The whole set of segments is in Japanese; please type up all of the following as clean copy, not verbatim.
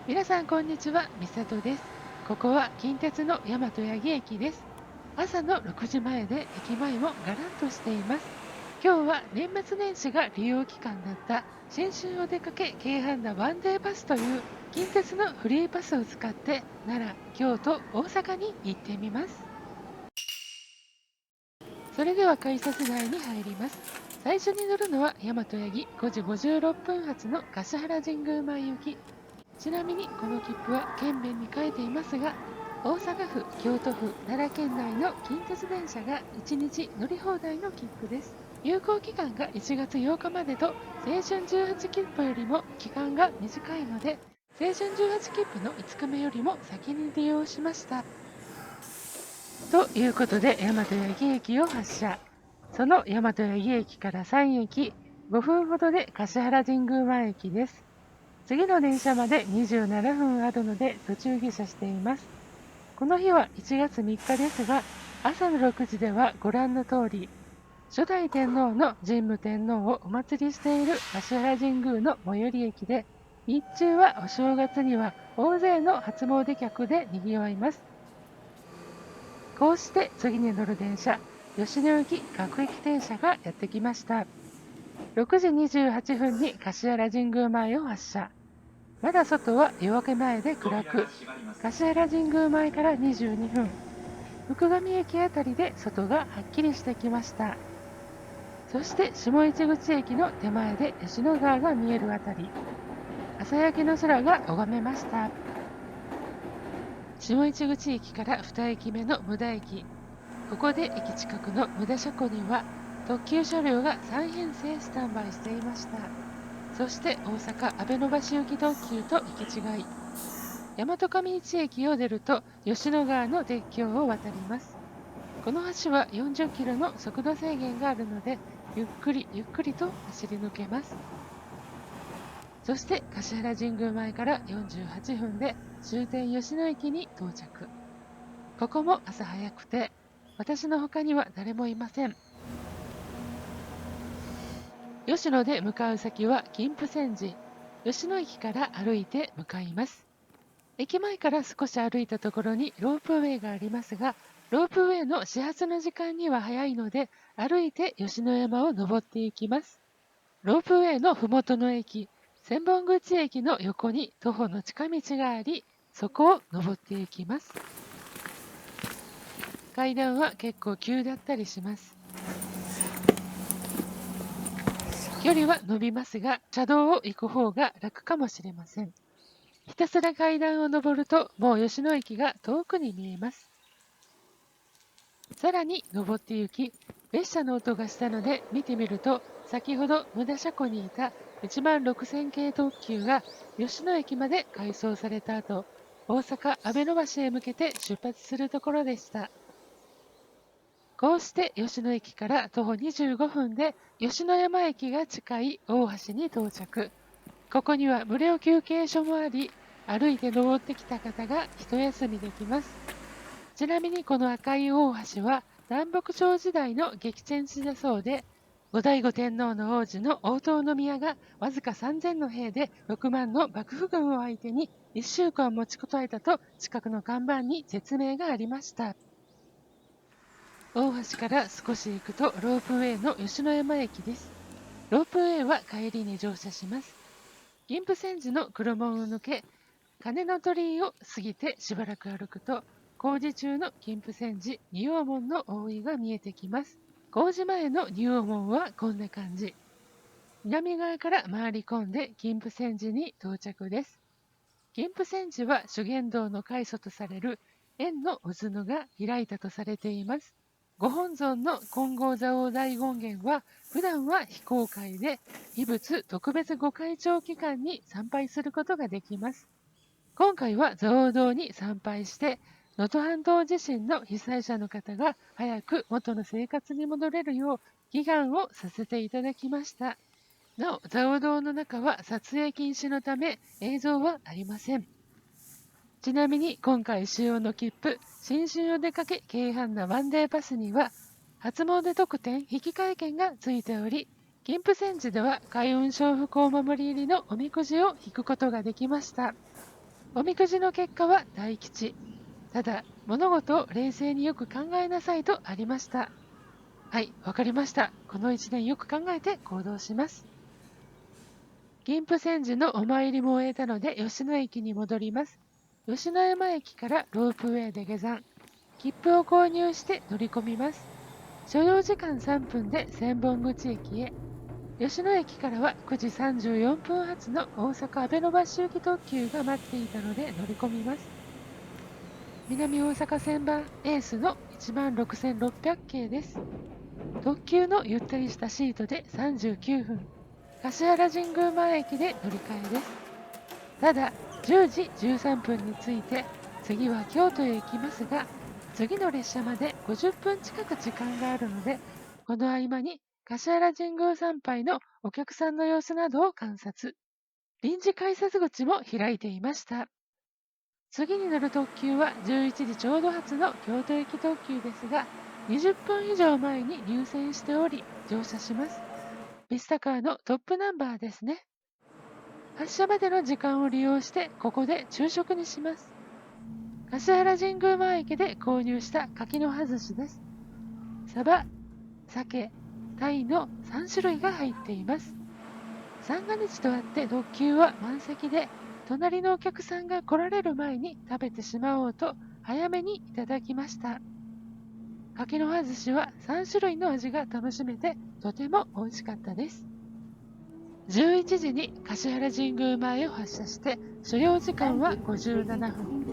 皆さんこんにちは、みさとです。ここは近鉄の大和八木駅です。朝の6時前で駅前もガランとしています。今日は年末年始が利用期間だった新春お出かけ京阪なワンデーパスという近鉄のフリーパスを使って奈良、京都、大阪に行ってみます。それでは改札内に入ります。最初に乗るのは大和八木5時56分発の橿原神宮前行き。ちなみにこの切符は県名に書いていますが、大阪府、京都府、奈良県内の近鉄電車が1日乗り放題の切符です。有効期間が1月8日までと、青春18切符よりも期間が短いので、青春18切符の5日目よりも先に利用しました。ということで、大和八木駅を発車。その大和八木駅から3駅、5分ほどで橿原神宮前駅です。次の電車まで27分あるので途中下車しています。この日は1月3日ですが、朝の6時ではご覧の通り、初代天皇の神武天皇をお祭りしている橿原神宮の最寄り駅で、日中はお正月には大勢の初詣客で賑わいます。こうして次に乗る電車、吉野行各駅停車がやってきました。6時28分に橿原神宮前を発車。まだ外は夜明け前で暗く、橿原神宮前から22分、福上駅あたりで外がはっきりしてきました。そして下市口駅の手前で吉野川が見えるあたり、朝焼けの空が拝めました。下市口駅から2駅目の無駄駅。ここで駅近くの無駄車庫には特急車両が3編成スタンバイしていました。そして大阪阿部野橋行き特急と行き違い。大和上市駅を出ると吉野川の鉄橋を渡ります。この橋は40キロの速度制限があるので、ゆっくりゆっくりと走り抜けます。そして橿原神宮前から48分で終点吉野駅に到着。ここも朝早くて、私の他には誰もいません。吉野で向かう先は金峰山寺。吉野駅から歩いて向かいます。駅前から少し歩いたところにロープウェイがありますが、ロープウェイの始発の時間には早いので、歩いて吉野山を登っていきます。ロープウェイのふもとの駅、千本口駅の横に徒歩の近道があり、そこを登っていきます。階段は結構急だったりします。距離は伸びますが、車道を行く方が楽かもしれません。ひたすら階段を登ると、もう吉野駅が遠くに見えます。さらに登って行き、列車の音がしたので見てみると、先ほど無駄車庫にいた16000系特急が吉野駅まで改装された後、大阪阿部野橋へ向けて出発するところでした。こうして吉野駅から徒歩25分で吉野山駅が近い大橋に到着。ここには無料休憩所もあり、歩いて登ってきた方が一休みできます。ちなみにこの赤い大橋は南北朝時代の激戦地だそうで、後醍醐天皇の王子の大塔宮がわずか3000の兵で6万の幕府軍を相手に1週間持ちこたえたと近くの看板に説明がありました。大橋から少し行くとロープウェイの吉野山駅です。ロープウェイは帰りに乗車します。銀峰山寺の黒門を抜け、鐘の鳥居を過ぎてしばらく歩くと、工事中の金峰山寺仁王門の覆いが見えてきます。工事前の仁王門はこんな感じ。南側から回り込んで金峰山寺に到着です。金峰山寺は修験道の開祖とされる円の渦野が開いたとされています。ご本尊の金剛蔵王大権現は普段は非公開で、秘仏特別御開帳期間に参拝することができます。今回は蔵王堂に参拝して、能登半島地震の被災者の方が早く元の生活に戻れるよう祈願をさせていただきました。なお、蔵王堂の中は撮影禁止のため映像はありません。ちなみに今回使用の切符、新春お出かけ京阪なワンデーパスには、初詣特典引換券がついており、金峰山寺では開運招福お守り入りのおみくじを引くことができました。おみくじの結果は大吉。ただ、物事を冷静によく考えなさいとありました。はい、わかりました。この一年よく考えて行動します。銀峰山寺のお参りも終えたので吉野駅に戻ります。吉野山駅からロープウェイで下山。切符を購入して乗り込みます。所要時間3分で千本口駅へ。吉野駅からは9時34分発の大阪阿部野橋行き特急が待っていたので乗り込みます。南大阪線版エースの16600系です。特急のゆったりしたシートで39分。橿原神宮前駅で乗り換えです。ただ、10時13分に着いて、次は京都へ行きますが、次の列車まで50分近く時間があるので、この合間に橿原神宮参拝のお客さんの様子などを観察。臨時改札口も開いていました。次に乗る特急は11時ちょうど発の京都駅特急ですが、20分以上前に入線しており、乗車します。ビスタカーのトップナンバーですね。発車までの時間を利用して、ここで昼食にします。橿原神宮前駅で購入した柿の葉寿司です。サバ、鮭、タイの3種類が入っています。三が日とあって特急は満席で、隣のお客さんが来られる前に食べてしまおうと早めにいただきました。柿の葉寿司は3種類の味が楽しめてとても美味しかったです。11時に橿原神宮前を発車して所要時間は57分。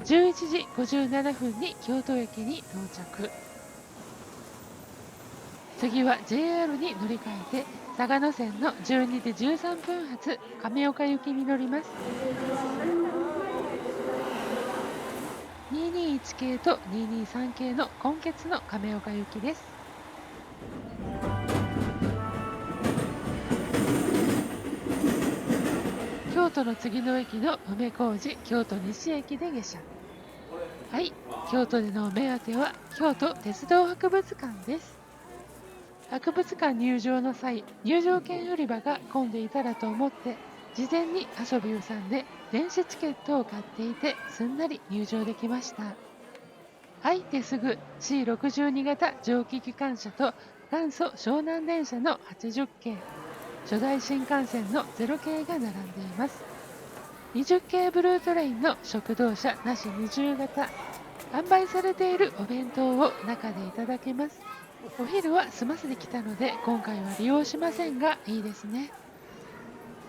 11時57分に京都駅に到着。次は JR に乗り換えて嵯峨野線の12時13分発亀岡行きに乗ります。221系と223系の今月の亀岡行きです。京都の次の駅の梅小路京都西駅で下車。はい、京都でのお目当ては京都鉄道博物館です。博物館入場の際、入場券売り場が混んでいたらと思って、事前に遊びゅうさんで電子チケットを買っていて、すんなり入場できました。入ってすぐ C62 型蒸気機関車と元祖湘南電車の80系、初代新幹線の0系が並んでいます。20系ブルートレインの食堂車なし20型、販売されているお弁当を中でいただけます。お昼は済ませてきたので今回は利用しませんがいいですね。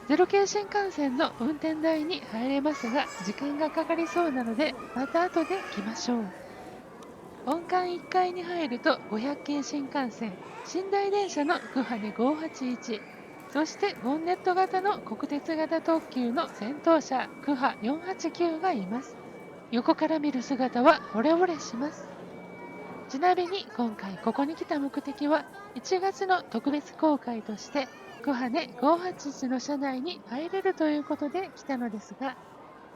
ゼロ系新幹線の運転台に入れますが時間がかかりそうなのでまた後で来ましょう。本館1階に入ると500系新幹線寝台電車のクハネ581、そしてボンネット型の国鉄型特急の先頭車クハ489がいます。横から見る姿は惚れ惚れします。ちなみに今回ここに来た目的は1月の特別公開としてクハネ581の車内に入れるということで来たのですが、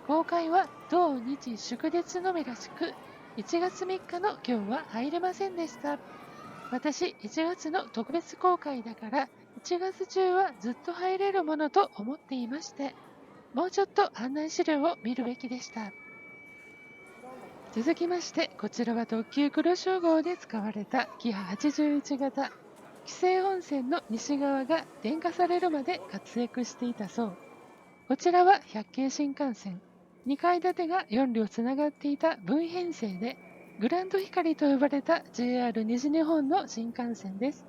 公開は同日祝日のみらしく1月3日の今日は入れませんでした。私1月の特別公開だから1月中はずっと入れるものと思っていまして、もうちょっと案内資料を見るべきでした。続きまして、こちらは特急黒潮号で使われたキハ81型。紀勢本線の西側が電化されるまで活躍していたそう。こちらは100系新幹線。2階建てが4両つながっていた V 編成で、グランド光と呼ばれた JR 西日本の新幹線です。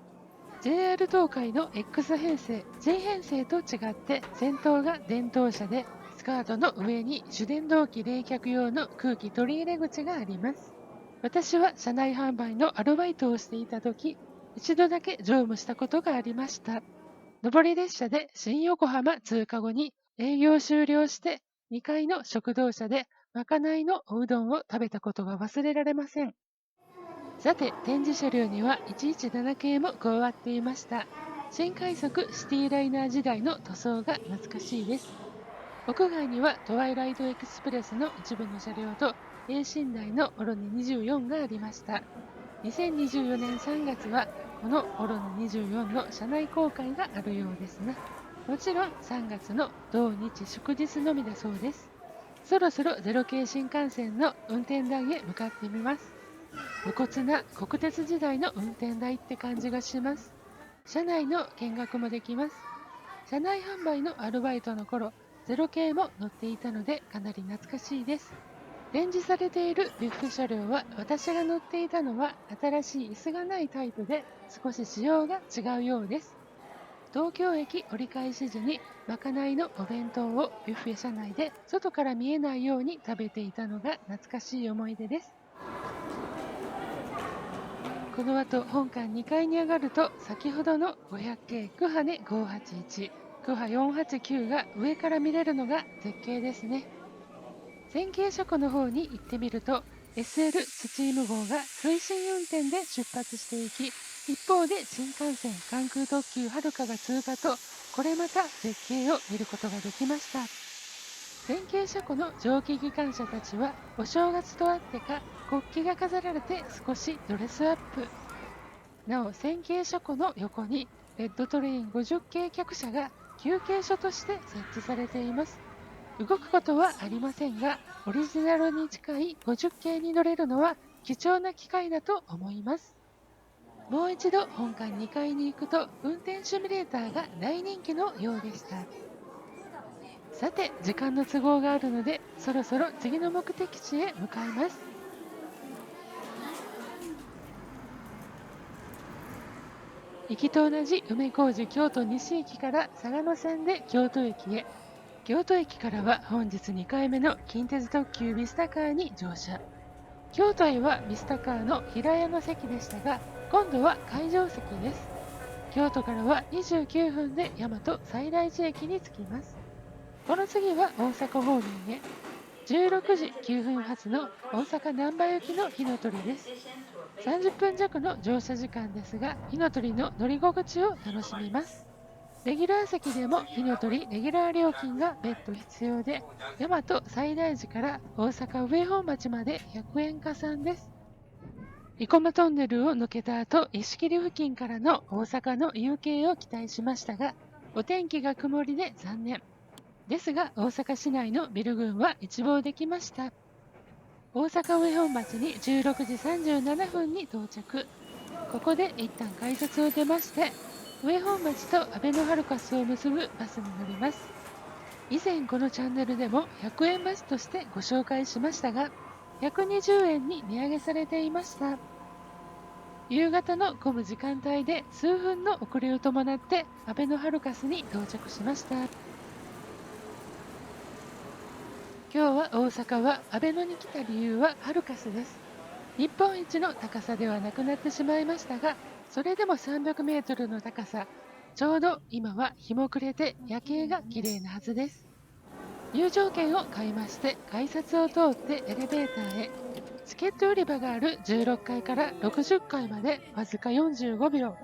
JR 東海の X 編成、J 編成と違って先頭が電動車で、スカートの上に主電動機冷却用の空気取り入れ口があります。私は車内販売のアルバイトをしていた時、一度だけ乗務したことがありました。上り列車で新横浜通過後に営業終了して2階の食堂車でまかないのおうどんを食べたことが忘れられません。さて、展示車両には117系も加わっていました。新快速シティライナー時代の塗装が懐かしいです。屋外にはトワイライトエクスプレスの一部の車両と栄寝台のオロネ24がありました。2024年3月はこのオロネ24の車内公開があるようですね。もちろん3月の土日祝日のみだそうです。そろそろ0系新幹線の運転台へ向かってみます。無骨な国鉄時代の運転台って感じがします。車内の見学もできます。車内販売のアルバイトの頃、ゼロ系も乗っていたのでかなり懐かしいです。展示されているビュッフェ車両は私が乗っていたのは新しい椅子がないタイプで少し仕様が違うようです。東京駅折り返し時にまかないのお弁当をビュッフェ車内で外から見えないように食べていたのが懐かしい思い出です。この後本館2階に上がると先ほどの500系クハネ581、クハ489が上から見れるのが絶景ですね。前景車庫の方に行ってみると SL スチーム号が推進運転で出発していき、一方で新幹線関空特急はるかが通過と、これまた絶景を見ることができました。前景車庫の蒸気機関車たちはお正月とあってか国旗が飾られて少しドレスアップ。なお前景車庫の横にレッドトレイン50系客車が休憩所として設置されています。動くことはありませんが、オリジナルに近い50系に乗れるのは貴重な機会だと思います。もう一度本館2階に行くと運転シミュレーターが大人気のようでした。さて、時間の都合があるので、そろそろ次の目的地へ向かいます。行きと同じ梅小路京都西駅から嵯峨野線で京都駅へ。京都駅からは本日2回目の近鉄特急ビスタカーに乗車。京都へはビスタカーの平屋の席でしたが、今度は会場席です。京都からは29分で大和西大寺駅に着きます。この次は大阪方面へ。16時9分発の大阪難波行きの火の鳥です。30分弱の乗車時間ですが、火の鳥の乗り心地を楽しみます。レギュラー席でも火の鳥レギュラー料金が別途必要で、大和西大寺から大阪上本町まで100円加算です。生駒トンネルを抜けた後、石切付近からの大阪の夕景を期待しましたが、お天気が曇りで残念。ですが、大阪市内のビル群は一望できました。大阪上本町に16時37分に到着。ここで一旦改札を出まして、上本町とアベノハルカスを結ぶバスに乗ります。以前このチャンネルでも100円バスとしてご紹介しましたが、120円に値上げされていました。夕方の混む時間帯で数分の遅れを伴ってアベノハルカスに到着しました。今日は大阪はアベノに来た理由はハルカスです。日本一の高さではなくなってしまいましたが、それでも300メートルの高さ、ちょうど今は日も暮れて夜景が綺麗なはずです。入場券を買いまして改札を通ってエレベーターへ。チケット売り場がある16階から60階までわずか45秒。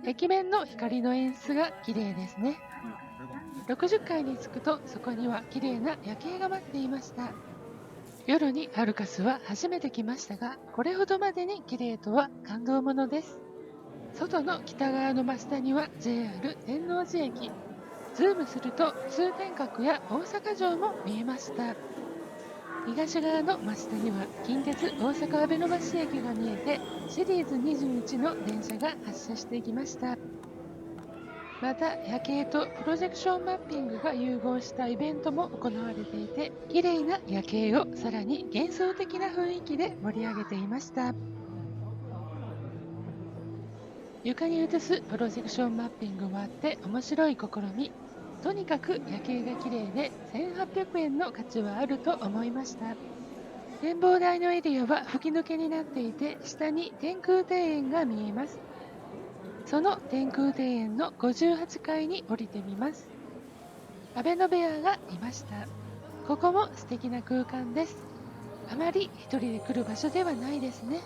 壁面の光の演出が綺麗ですね。60階に着くとそこには綺麗な夜景が待っていました。夜にアルカスは初めて来ましたが、これほどまでに綺麗とは感動ものです。外の北側の真下には JR 天王寺駅。ズームすると通天閣や大阪城も見えました。東側の真下には近鉄大阪阿部野橋駅が見えて、シリーズ21の電車が発車していきました。また夜景とプロジェクションマッピングが融合したイベントも行われていて、綺麗な夜景をさらに幻想的な雰囲気で盛り上げていました。床に映すプロジェクションマッピングもあって面白い試み。とにかく夜景が綺麗で1800円の価値はあると思いました。展望台のエリアは吹き抜けになっていて、下に天空庭園が見えます。その天空庭園の58階に降りてみます。阿部の部屋がいました。ここも素敵な空間です。あまり一人で来る場所ではないですね。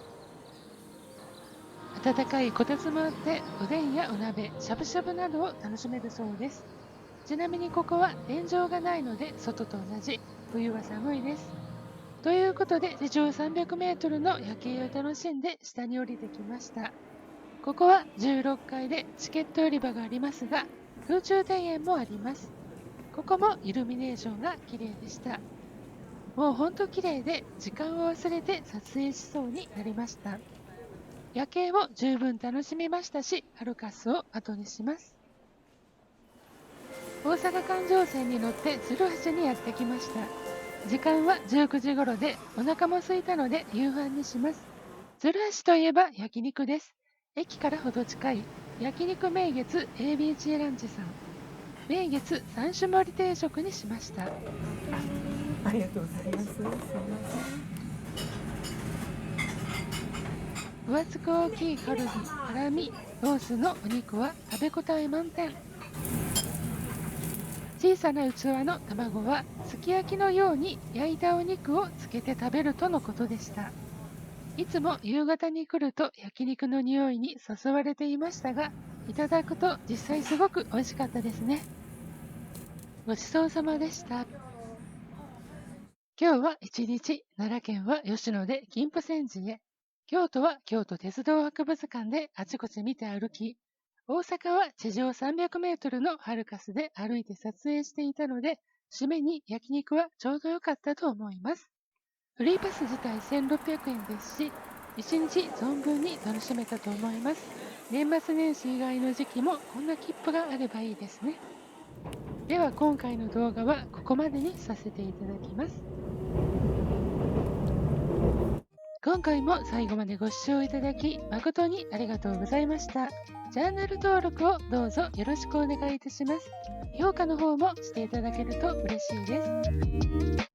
温かいこたつもあって、おでんやお鍋、しゃぶしゃぶなどを楽しめるそうです。ちなみにここは天井がないので外と同じ、冬は寒いです。ということで地上300メートルの夜景を楽しんで下に降りてきました。ここは16階でチケット売り場がありますが、空中庭園もあります。ここもイルミネーションが綺麗でした。もうほんと綺麗で時間を忘れて撮影しそうになりました。夜景も十分楽しみましたし、ハルカスを後にします。大阪環状線に乗って鶴橋にやってきました。時間は19時頃でお腹も空いたので夕飯にします。鶴橋といえば焼肉です。駅からほど近い焼肉名月 ABC ランチさん。名月3種盛り定食にしました。ありがとうございます。すみません。分厚く大きいカルビ、ハラミ、ロースのお肉は食べ応え満点。小さな器の卵はすき焼きのように焼いたお肉をつけて食べるとのことでした。いつも夕方に来ると焼肉の匂いに誘われていましたが、いただくと実際すごく美味しかったですね。ごちそうさまでした。今日は一日、奈良県は吉野で金峰山寺へ、京都は京都鉄道博物館であちこち見て歩き、大阪は地上300メートルのハルカスで歩いて撮影していたので、締めに焼肉はちょうど良かったと思います。フリーパス自体1600円ですし、一日存分に楽しめたと思います。年末年始以外の時期もこんな切符があればいいですね。では今回の動画はここまでにさせていただきます。今回も最後までご視聴いただき誠にありがとうございました。チャンネル登録をどうぞよろしくお願いいたします。評価の方もしていただけると嬉しいです。